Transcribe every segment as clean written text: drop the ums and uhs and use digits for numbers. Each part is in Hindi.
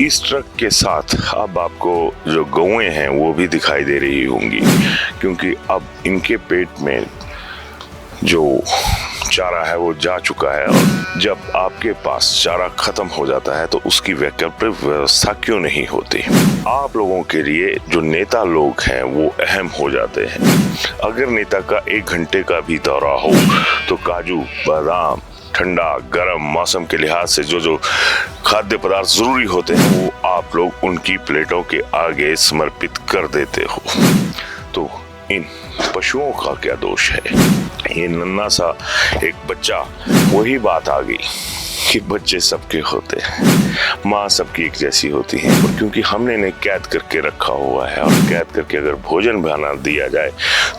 इस ट्रक के साथ अब आपको जो गौएं हैं वो भी दिखाई दे रही होंगी, क्योंकि अब इनके पेट में जो चारा है वो जा चुका है। और जब आपके पास चारा खत्म हो जाता है तो उसकी वैकल्पिक व्यवस्था क्यों नहीं होती। आप लोगों के लिए जो नेता लोग हैं वो अहम हो जाते हैं। अगर नेता का 1 घंटे का भी दौरा हो तो काजू बादाम ठंडा गर्म मौसम के लिहाज से जो जो खाद्य पदार्थ जरूरी होते हैं वो आप लोग उनकी प्लेटों के आगे समर्पित कर देते हो। तो इन पशुओं का क्या दोष है। ये नन्हा सा एक बच्चा, वही बात आ गई कि बच्चे सबके होते हैं, माँ सबकी एक जैसी होती है। और क्योंकि हमने इन्हें कैद करके रखा हुआ है और कैद करके अगर भोजन बना दिया जाए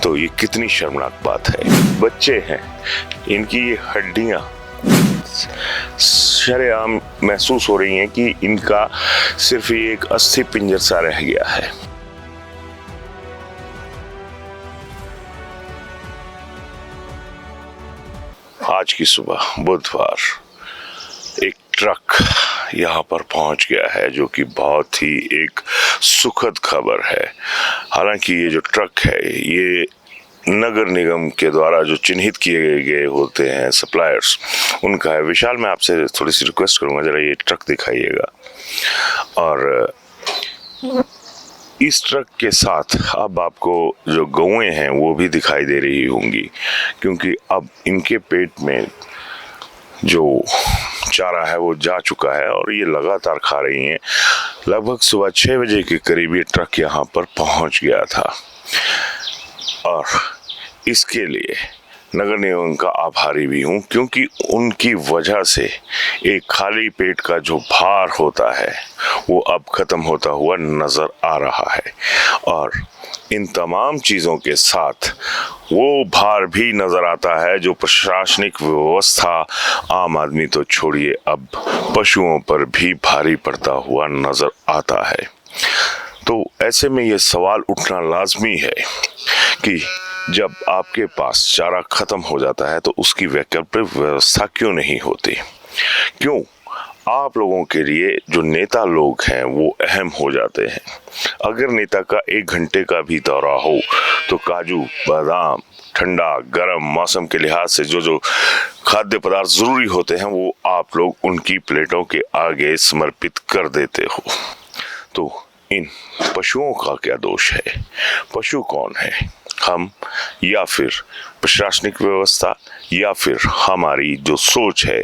तो ये कितनी शर्मनाक बात है। बच्चे हैं, इनकी ये हड्डियां शरेआम महसूस हो रही हैं कि इनका सिर्फ ये एक अस्थि पिंजर सा रह गया है। आज की सुबह बुधवार एक ट्रक यहाँ पर पहुंच गया है, जो कि बहुत ही एक सुखद खबर है। हालांकि ये जो ट्रक है ये नगर निगम के द्वारा जो चिन्हित किए गए होते हैं सप्लायर्स, उनका है। विशाल, मैं आपसे थोड़ी सी रिक्वेस्ट करूंगा, जरा ये ट्रक दिखाइएगा। और इस ट्रक के साथ अब आपको जो गौएं हैं वो भी दिखाई दे रही होंगी, क्योंकि अब इनके पेट में जो चारा है वो जा चुका है और ये लगातार खा रही हैं। लगभग सुबह 6 बजे के करीब ये ट्रक यहाँ पर पहुँच गया था और इसके लिए नगर निगम का आभारी भी हूँ, क्योंकि उनकी वजह से एक खाली पेट का जो भार होता है वो अब खत्म होता हुआ नजर आ रहा है। और इन तमाम चीज़ों के साथ वो भार भी नजर आता है जो प्रशासनिक व्यवस्था आम आदमी तो छोड़िए अब पशुओं पर भी भारी पड़ता हुआ नजर आता है। तो ऐसे में ये सवाल उठना लाजमी है कि जब आपके पास चारा खत्म हो जाता है तो उसकी वैकल्पिक व्यवस्था क्यों नहीं होती। क्यों आप लोगों के लिए जो नेता लोग हैं वो अहम हो जाते हैं। अगर नेता का 1 घंटे का भी दौरा हो तो काजू बादाम ठंडा गर्म मौसम के लिहाज से जो जो खाद्य पदार्थ जरूरी होते हैं वो आप लोग उनकी प्लेटों के आगे समर्पित कर देते हो। तो इन पशुओं का क्या दोष है। पशु कौन है, हम या फिर प्रशासनिक व्यवस्था, या फिर हमारी जो सोच है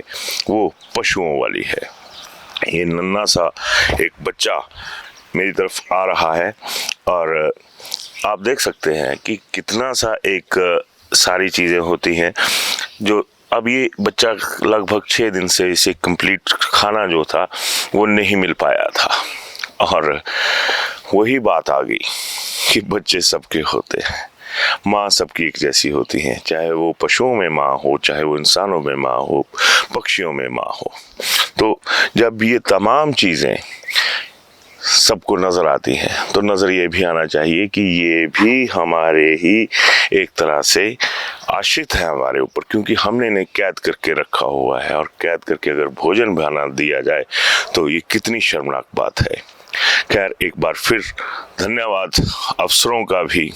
वो पशुओं वाली है। ये नन्हा सा एक बच्चा मेरी तरफ आ रहा है और आप देख सकते हैं कि कितना सा एक सारी चीज़ें होती हैं जो अब ये बच्चा लगभग 6 दिन से इसे कंप्लीट खाना जो था वो नहीं मिल पाया था। और वही बात आ गई कि बच्चे सबके होते हैं, माँ सबकी एक जैसी होती हैं, चाहे वो पशुओं में माँ हो, चाहे वो इंसानों में माँ हो, पक्षियों में माँ हो। तो जब ये तमाम चीज़ें सबको नज़र आती हैं तो नज़र ये भी आना चाहिए कि ये भी हमारे ही एक तरह से आश्रित है हमारे ऊपर, क्योंकि हमने इन्हें कैद करके रखा हुआ है। और कैद करके अगर भोजन बना दिया जाए तो ये कितनी शर्मनाक बात है। खैर, एक बार फिर धन्यवाद अफसरों का भी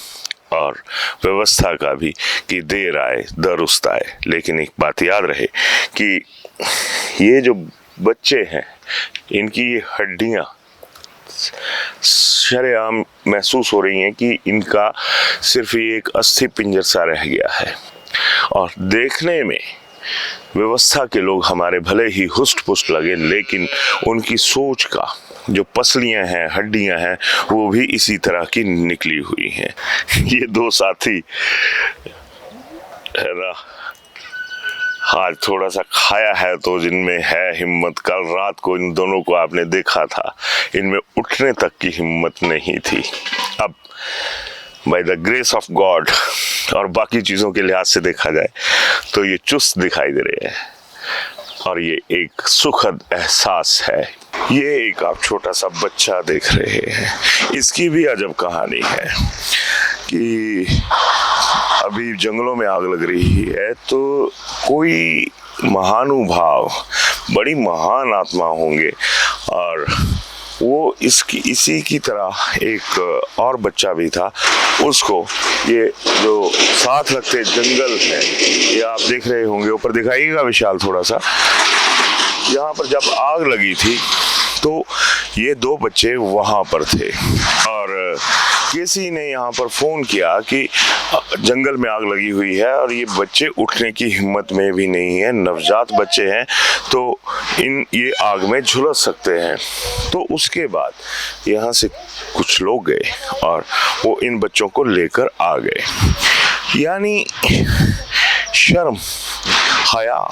और व्यवस्था का भी कि देर आए दुरुस्त आए। लेकिन एक बात याद रहे कि ये जो बच्चे हैं इनकी ये हड्डियां शरेआम महसूस हो रही हैं कि इनका सिर्फ ये एक अस्थि पिंजर सा रह गया है। और देखने में व्यवस्था के लोग हमारे भले ही हुस्ट पुस्ट लगे, लेकिन उनकी सोच का जो पसलियां हैं, हड्डियां हैं, वो भी इसी तरह की निकली हुई हैं। ये 2 साथी है ना, आज थोड़ा सा खाया है तो जिनमें है हिम्मत। कल रात को इन दोनों को आपने देखा था, इनमें उठने तक की हिम्मत नहीं थी। अब by the grace of God और बाकी चीज़ों के लिहाज से देखा जाए तो ये चुस्त दिखाई दे रहे हैं और ये एक सुखद एहसास है। ये एक आप छोटा सा बच्चा देख रहे हैं, इसकी भी अजब कहानी है कि अभी जंगलों में आग लग रही है तो कोई महानुभाव, बड़ी महान आत्मा होंगे और वो इसी की तरह एक और बच्चा भी था, उसको ये जो साथ लगते जंगल है, ये आप देख रहे होंगे, ऊपर दिखाइएगा विशाल थोड़ा सा, यहाँ पर जब आग लगी थी तो ये 2 बच्चे वहाँ पर थे और किसी ने यहाँ पर फ़ोन किया कि जंगल में आग लगी हुई है और ये बच्चे उठने की हिम्मत में भी नहीं है, नवजात बच्चे हैं, तो ये आग में झुलस सकते हैं। तो उसके बाद यहाँ से कुछ लोग गए और वो इन बच्चों को लेकर आ गए। यानी शर्म, हया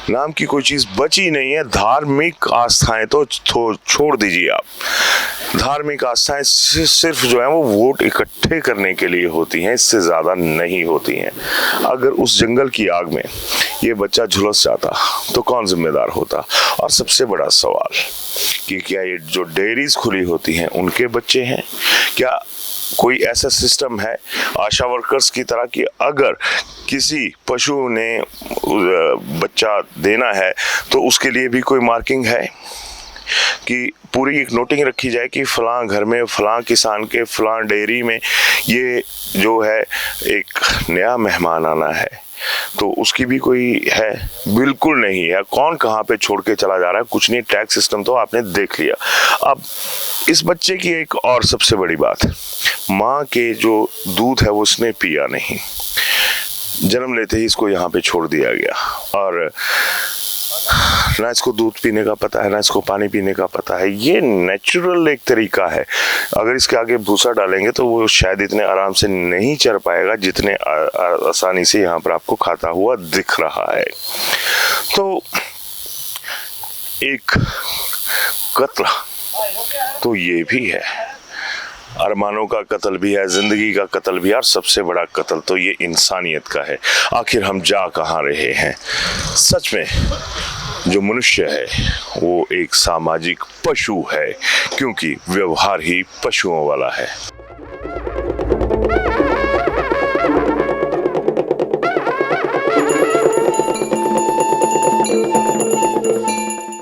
नाम की कोई चीज बची नहीं है। धार्मिक आस्थाएं तो छोड़ दीजिए आप, धार्मिक आस्थाएं सिर्फ जो है वो वोट इकट्ठे करने के लिए होती हैं, इससे ज्यादा नहीं होती हैं। अगर उस जंगल की आग में ये बच्चा झुलस जाता तो कौन जिम्मेदार होता? और सबसे बड़ा सवाल कि क्या ये जो डेयरीज खुली होती हैं उनके बच्चे हैं? क्या कोई ऐसा सिस्टम है आशा वर्कर्स की तरह कि अगर किसी पशु ने बच्चा देना है तो उसके लिए भी कोई मार्किंग है कि पूरी एक नोटिंग रखी जाए कि फलां घर में फलां किसान के फलां डेयरी में ये जो है एक नया मेहमान आना है, तो उसकी भी कोई है? बिल्कुल नहीं है। कौन कहाँ पे छोड़ के चला जा रहा है, कुछ नहीं। टैक्स सिस्टम तो आपने देख लिया। अब इस बच्चे की एक और सबसे बड़ी बात, माँ के जो दूध है वो उसने पिया नहीं, जन्म लेते ही इसको यहाँ पे छोड़ दिया गया और ना इसको दूध पीने का पता है, ना इसको पानी पीने का पता है। ये नेचुरल एक तरीका है। अगर इसके आगे भूसा डालेंगे तो वो शायद इतने आराम से नहीं चर पाएगा जितने आसानी से यहाँ पर आपको खाता हुआ दिख रहा है। तो एक कत्ल तो ये भी है, अरमानों का कत्ल भी है, जिंदगी का कत्ल भी है, और सबसे बड़ा कत्ल तो ये इंसानियत का है। आखिर हम जा कहाँ रहे हैं? सच में जो मनुष्य है वो एक सामाजिक पशु है, क्योंकि व्यवहार ही पशुओं वाला है।